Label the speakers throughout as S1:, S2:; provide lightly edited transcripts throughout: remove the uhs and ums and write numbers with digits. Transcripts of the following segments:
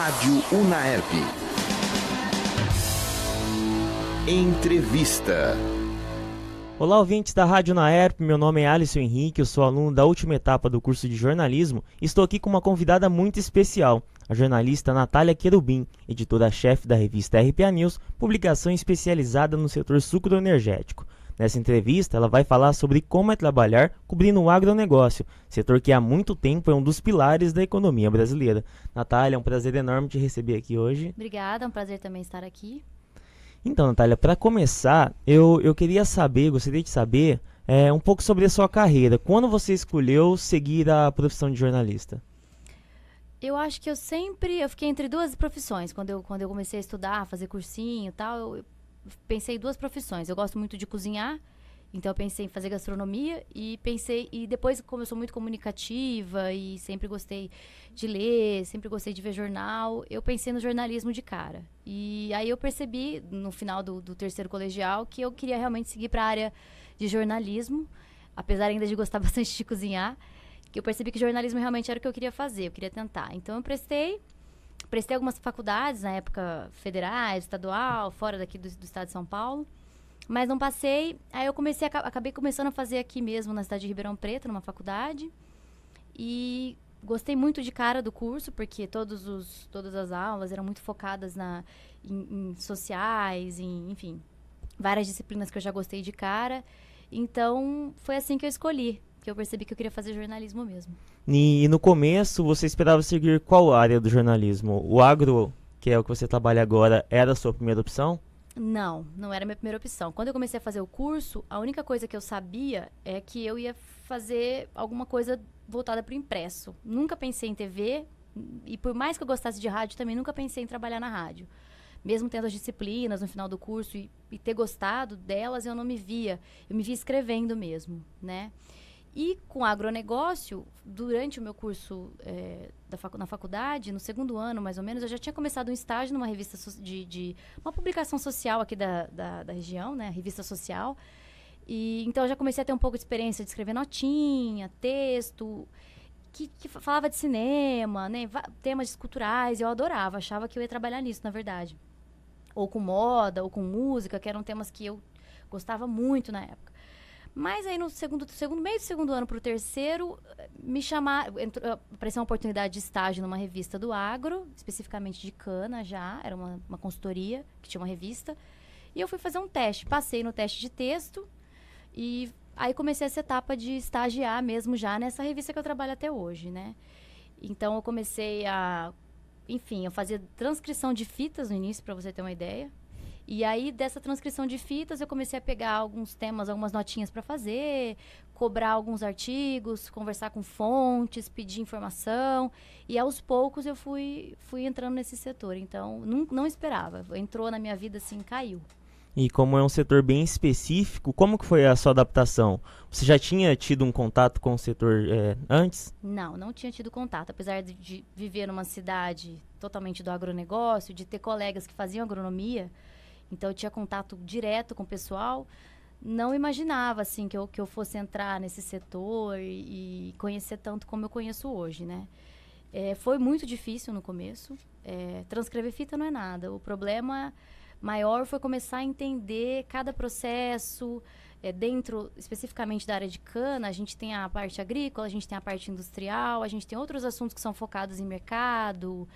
S1: Rádio Unaerp. Entrevista.
S2: Olá, ouvintes da Rádio Unaerp, meu nome é Alisson Henrique, eu sou aluno da última etapa do curso de jornalismo e estou aqui com uma convidada muito especial, a jornalista Natália Querubim, editora-chefe da revista RPA News, publicação especializada no setor sucroenergético. Nessa entrevista, ela vai falar sobre como é trabalhar cobrindo o agronegócio, setor que há muito tempo é um dos pilares da economia brasileira. Natália, é um prazer enorme te receber aqui hoje.
S3: Obrigada, é um prazer também estar aqui.
S2: Então, Natália, para começar, eu gostaria de saber um pouco sobre a sua carreira. Quando você escolheu seguir a profissão de jornalista?
S3: Eu acho que eu fiquei entre duas profissões. Quando eu comecei a estudar, fazer cursinho e tal, eu pensei em duas profissões. Eu gosto muito de cozinhar, então eu pensei em fazer gastronomia e depois, como eu sou muito comunicativa e sempre gostei de ler, sempre gostei de ver jornal, eu pensei no jornalismo de cara. E aí eu percebi, no final do terceiro colegial, que eu queria realmente seguir para a área de jornalismo, apesar ainda de gostar bastante de cozinhar, que eu percebi que jornalismo realmente era o que eu queria fazer, eu queria tentar. Então eu prestei algumas faculdades, na época federais, estadual, fora daqui do estado de São Paulo, mas não passei. Aí eu acabei começando a fazer aqui mesmo, na cidade de Ribeirão Preto, numa faculdade, e gostei muito de cara do curso, porque todas as aulas eram muito focadas em sociais, enfim, várias disciplinas que eu já gostei de cara. Então, foi assim que eu escolhi, que eu percebi que eu queria fazer jornalismo mesmo.
S2: E no começo, você esperava seguir qual área do jornalismo? O agro, que é o que você trabalha agora, era a sua primeira opção?
S3: Não era a minha primeira opção. Quando eu comecei a fazer o curso, a única coisa que eu sabia é que eu ia fazer alguma coisa voltada para o impresso. Nunca pensei em TV, e por mais que eu gostasse de rádio, também nunca pensei em trabalhar na rádio. Mesmo tendo as disciplinas no final do curso e ter gostado delas, eu não me via. Eu me via escrevendo mesmo, né? E com agronegócio, durante o meu curso na faculdade, no segundo ano mais ou menos, eu já tinha começado um estágio numa revista de uma publicação social aqui da região, né? Revista social. E então eu já comecei a ter um pouco de experiência de escrever notinha, texto, que falava de cinema, né? Temas culturais. Eu adorava, achava que eu ia trabalhar nisso, na verdade. Ou com moda, ou com música, que eram temas que eu gostava muito na época. Mas aí no meio do segundo ano para o terceiro, me chamaram, apareceu uma oportunidade de estágio numa revista do agro, especificamente de cana já, era uma consultoria que tinha uma revista, e eu fui fazer um teste, passei no teste de texto, e aí comecei essa etapa de estagiar mesmo já nessa revista que eu trabalho até hoje, né? Então eu comecei eu fazia transcrição de fitas no início, para você ter uma ideia. E aí, dessa transcrição de fitas, eu comecei a pegar alguns temas, algumas notinhas para fazer, cobrar alguns artigos, conversar com fontes, pedir informação. E aos poucos eu fui entrando nesse setor. Então, não esperava. Entrou na minha vida assim, caiu.
S2: E como é um setor bem específico, como que foi a sua adaptação? Você já tinha tido um contato com o setor antes?
S3: Não tinha tido contato. Apesar de viver numa cidade totalmente do agronegócio, de ter colegas que faziam agronomia, então eu tinha contato direto com o pessoal, não imaginava assim que eu fosse entrar nesse setor e conhecer tanto como eu conheço hoje, né? Foi muito difícil no começo, transcrever fita não é nada, o problema maior foi começar a entender cada processo, dentro especificamente da área de cana. A gente tem a parte agrícola, a gente tem a parte industrial, a gente tem outros assuntos que são focados em mercado,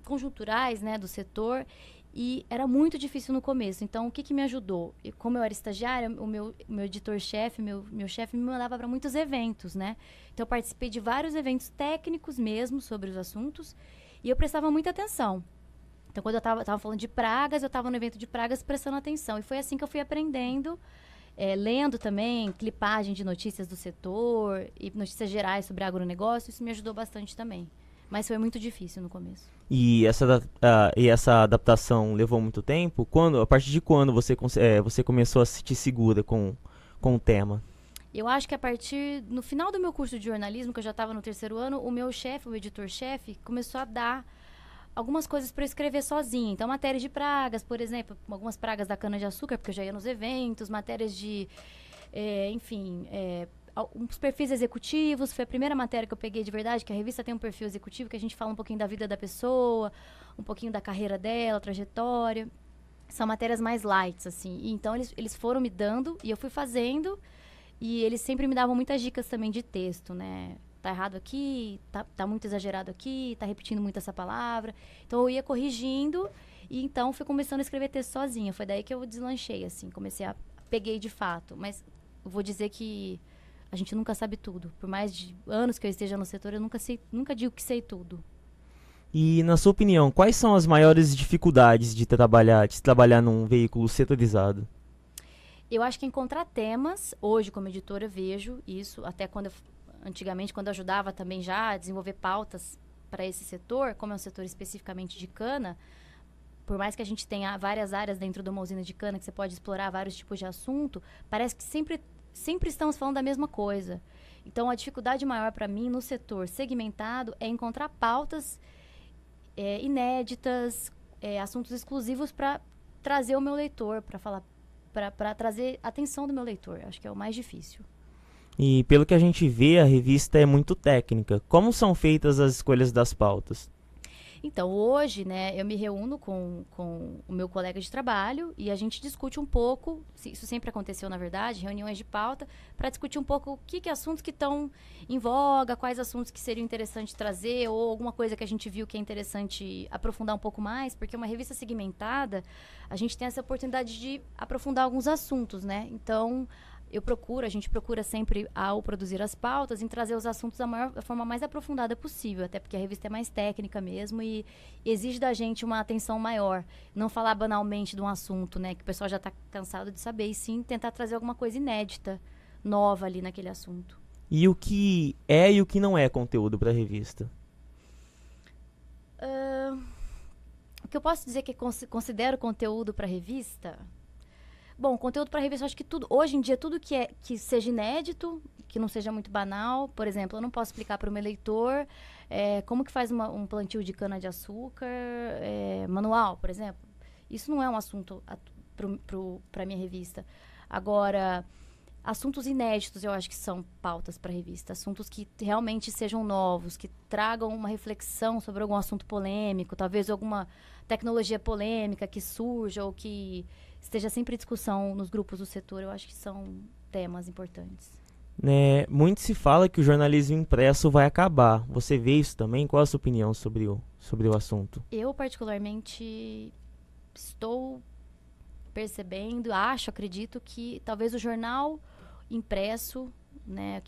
S3: conjunturais, né, do setor. E era muito difícil no começo. Então, o que me ajudou? Como eu era estagiária, o meu editor-chefe, meu chefe me mandava para muitos eventos, né? Então, eu participei de vários eventos técnicos mesmo sobre os assuntos e eu prestava muita atenção. Então, quando eu estava falando de pragas, eu estava no evento de pragas prestando atenção. E foi assim que eu fui aprendendo, lendo também clipagem de notícias do setor e notícias gerais sobre agronegócio. Isso me ajudou bastante também. Mas foi muito difícil no começo.
S2: E essa adaptação levou muito tempo? A partir de quando você começou a se sentir segura com o tema?
S3: Eu acho que no final do meu curso de jornalismo, que eu já estava no terceiro ano, o meu chefe, o editor-chefe, começou a dar algumas coisas para eu escrever sozinha. Então, matérias de pragas, por exemplo, algumas pragas da cana-de-açúcar, porque eu já ia nos eventos, matérias de, uns perfis executivos, foi a primeira matéria que eu peguei de verdade, que a revista tem um perfil executivo, que a gente fala um pouquinho da vida da pessoa, um pouquinho da carreira dela, trajetória. São matérias mais lights, assim. E então, eles foram me dando, e eu fui fazendo, e eles sempre me davam muitas dicas também de texto, né? Tá errado aqui, tá muito exagerado aqui, tá repetindo muito essa palavra. Então, eu ia corrigindo, e então fui começando a escrever texto sozinha. Foi daí que eu deslanchei, assim, peguei de fato. Mas eu vou dizer que a gente nunca sabe tudo. Por mais de anos que eu esteja no setor, eu nunca digo que sei tudo.
S2: E, na sua opinião, quais são as maiores dificuldades de trabalhar num veículo setorizado?
S3: Eu acho que encontrar temas, hoje como editora eu vejo isso, até antigamente quando eu ajudava também já a desenvolver pautas para esse setor, como é um setor especificamente de cana, por mais que a gente tenha várias áreas dentro de uma usina de cana, que você pode explorar vários tipos de assunto, parece que sempre estamos falando da mesma coisa. Então, a dificuldade maior para mim no setor segmentado é encontrar pautas inéditas, assuntos exclusivos para trazer o meu leitor, para falar, para trazer a atenção do meu leitor. Acho que é o mais difícil.
S2: E, pelo que a gente vê, a revista é muito técnica. Como são feitas as escolhas das pautas?
S3: Então, hoje, né, eu me reúno com o meu colega de trabalho e a gente discute um pouco, isso sempre aconteceu, na verdade, reuniões de pauta, para discutir um pouco que assuntos que estão em voga, quais assuntos que seriam interessantes trazer, ou alguma coisa que a gente viu que é interessante aprofundar um pouco mais, porque uma revista segmentada, a gente tem essa oportunidade de aprofundar alguns assuntos, né? Então, a gente procura sempre, ao produzir as pautas, em trazer os assuntos da forma mais aprofundada possível, até porque a revista é mais técnica mesmo e exige da gente uma atenção maior. Não falar banalmente de um assunto, né, que o pessoal já está cansado de saber, e sim tentar trazer alguma coisa inédita, nova ali naquele assunto.
S2: E o que é e o que não é conteúdo para a revista?
S3: O que eu posso dizer que considero conteúdo para revista? Bom, conteúdo para revista, eu acho que hoje em dia, tudo que seja inédito, que não seja muito banal. Por exemplo, eu não posso explicar para o meu leitor como que faz um plantio de cana-de-açúcar manual, por exemplo. Isso não é um assunto para a minha revista. Agora, assuntos inéditos eu acho que são pautas para a revista. Assuntos que realmente sejam novos, que tragam uma reflexão sobre algum assunto polêmico, talvez alguma tecnologia polêmica que surja ou que esteja sempre em discussão nos grupos do setor. Eu acho que são temas importantes.
S2: Muito se fala que o jornalismo impresso vai acabar. Você vê isso também? Qual a sua opinião sobre o assunto?
S3: Eu, particularmente, estou percebendo, acredito que talvez o jornal impresso, né,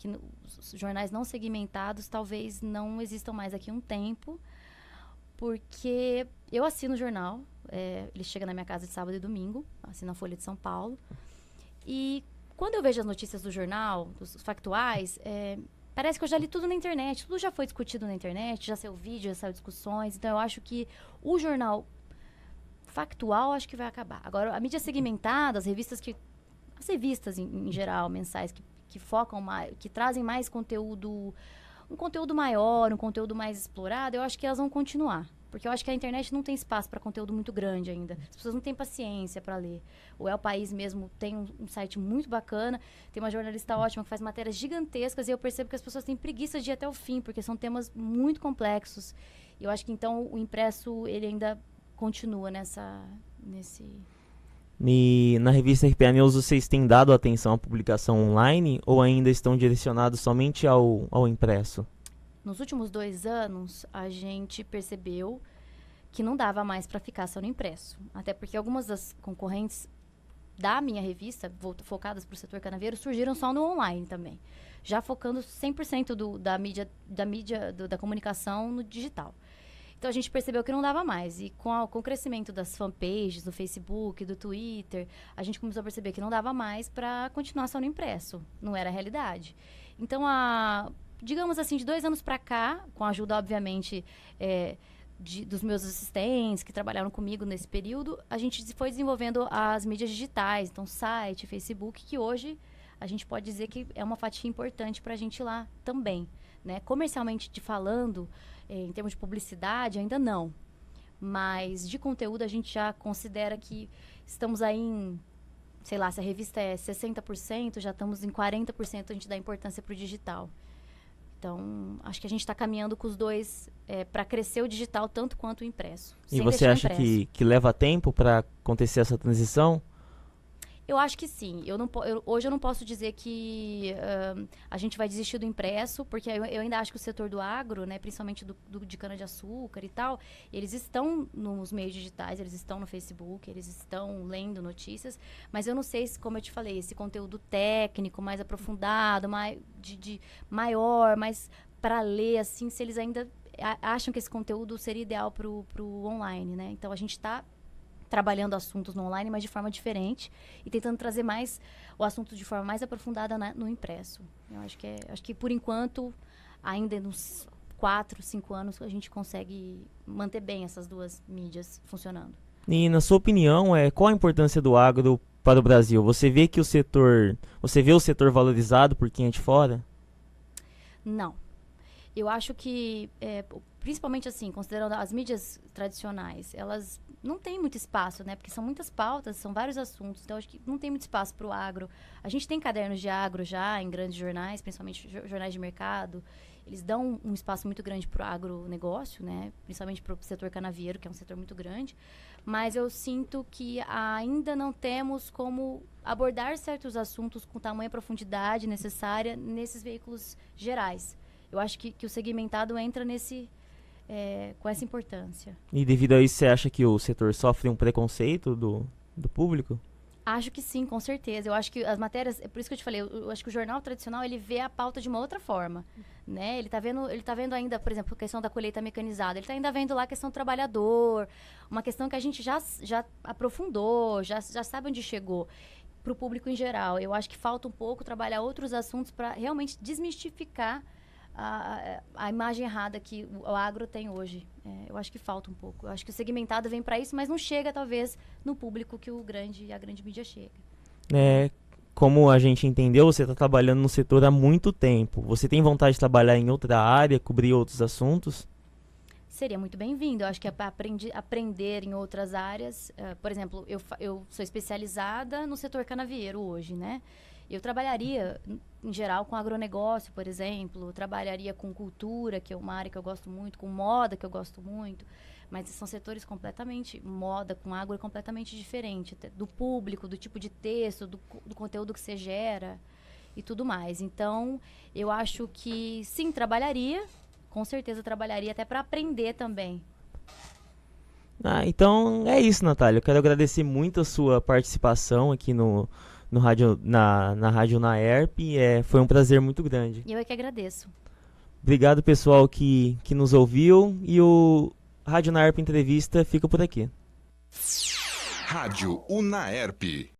S3: os jornais não segmentados, talvez não existam mais aqui um tempo, porque eu assino o jornal, ele chega na minha casa de sábado e domingo, assino a Folha de São Paulo, e quando eu vejo as notícias do jornal, dos factuais, parece que eu já li tudo na internet, tudo já foi discutido na internet, já saiu vídeo, já saiu discussões, então eu acho que o jornal factual acho que vai acabar. Agora, a mídia segmentada, as revistas em geral, mensais, que focam mais, que trazem mais conteúdo, um conteúdo maior, um conteúdo mais explorado, eu acho que elas vão continuar. Porque eu acho que a internet não tem espaço para conteúdo muito grande ainda. As pessoas não têm paciência para ler. O El País mesmo tem um site muito bacana, tem uma jornalista ótima que faz matérias gigantescas, e eu percebo que as pessoas têm preguiça de ir até o fim, porque são temas muito complexos. Eu acho que, então, o impresso, ele ainda continua nesse...
S2: E na revista RPA News vocês têm dado atenção à publicação online ou ainda estão direcionados somente ao impresso?
S3: Nos últimos 2 anos, a gente percebeu que não dava mais para ficar só no impresso. Até porque algumas das concorrentes da minha revista, focadas para o setor canaveiro, surgiram só no online também. Já focando 100% da comunicação no digital. Então, a gente percebeu que não dava mais. E com o crescimento das fanpages, do Facebook, do Twitter, a gente começou a perceber que não dava mais para continuar só no impresso. Não era a realidade. Então, digamos assim, de 2 anos para cá, com a ajuda, obviamente, dos meus assistentes que trabalharam comigo nesse período, a gente foi desenvolvendo as mídias digitais. Então, site, Facebook, que hoje a gente pode dizer que é uma fatia importante para a gente lá também. Né? Comercialmente falando, em termos de publicidade, ainda não. Mas de conteúdo, a gente já considera que estamos aí em sei lá, se a revista é 60%, já estamos em 40% a gente dá importância para o digital. Então, acho que a gente está caminhando com os dois para crescer o digital tanto quanto o impresso.
S2: E você acha que leva tempo para acontecer essa transição?
S3: Eu acho que sim. Hoje eu não posso dizer que a gente vai desistir do impresso, porque eu ainda acho que o setor do agro, né, principalmente de cana-de-açúcar e tal, eles estão nos meios digitais, eles estão no Facebook, eles estão lendo notícias, mas eu não sei se, como eu te falei, esse conteúdo técnico, mais aprofundado, maior, mais para ler, assim, se eles ainda acham que esse conteúdo seria ideal para o online, né? Então, a gente está trabalhando assuntos no online, mas de forma diferente e tentando trazer mais o assunto de forma mais aprofundada no impresso. Eu acho que por enquanto, ainda nos 4, 5 anos, a gente consegue manter bem essas duas mídias funcionando.
S2: E na sua opinião, qual a importância do agro para o Brasil? Você vê o setor valorizado por quem é de fora?
S3: Não. Eu acho que, principalmente assim, considerando as mídias tradicionais, elas não têm muito espaço, né? Porque são muitas pautas, são vários assuntos. Então, acho que não tem muito espaço para o agro. A gente tem cadernos de agro já em grandes jornais, principalmente jornais de mercado. Eles dão um espaço muito grande para o agronegócio, né? Principalmente para o setor canavieiro, que é um setor muito grande. Mas eu sinto que ainda não temos como abordar certos assuntos com tamanha profundidade necessária nesses veículos gerais. Eu acho que o segmentado entra com essa importância.
S2: E devido a isso, você acha que o setor sofre um preconceito do público?
S3: Acho que sim, com certeza. Eu acho que as matérias, é por isso que eu te falei, eu acho que o jornal tradicional, ele vê a pauta de uma outra forma, né? Ele tá vendo ainda, por exemplo, a questão da colheita mecanizada, ele tá ainda vendo lá a questão do trabalhador, uma questão que a gente já aprofundou, já sabe onde chegou. Para o público em geral, eu acho que falta um pouco trabalhar outros assuntos para realmente desmistificar a imagem errada que o agro tem hoje. Eu acho que falta um pouco. Eu acho que o segmentado vem para isso, mas não chega, talvez, no público que a grande mídia chega.
S2: Como a gente entendeu, você está trabalhando no setor há muito tempo. Você tem vontade de trabalhar em outra área, cobrir outros assuntos?
S3: Seria muito bem-vindo. Eu acho que aprender em outras áreas. Por exemplo, eu sou especializada no setor canavieiro hoje, né? Eu trabalharia, em geral, com agronegócio, por exemplo. Eu trabalharia com cultura, que é uma área que eu gosto muito, com moda, que eu gosto muito. Mas são setores completamente... Moda com agro é completamente diferente. Do público, do tipo de texto, do conteúdo que você gera e tudo mais. Então, eu acho que, sim, trabalharia. Com certeza trabalharia até para aprender também.
S2: Então, é isso, Natália. Eu quero agradecer muito a sua participação aqui na Rádio Unaerp. Foi um prazer muito grande.
S3: E eu é que agradeço.
S2: Obrigado, pessoal que nos ouviu. E o Rádio Unaerp Entrevista fica por aqui.
S1: Rádio Unaerp.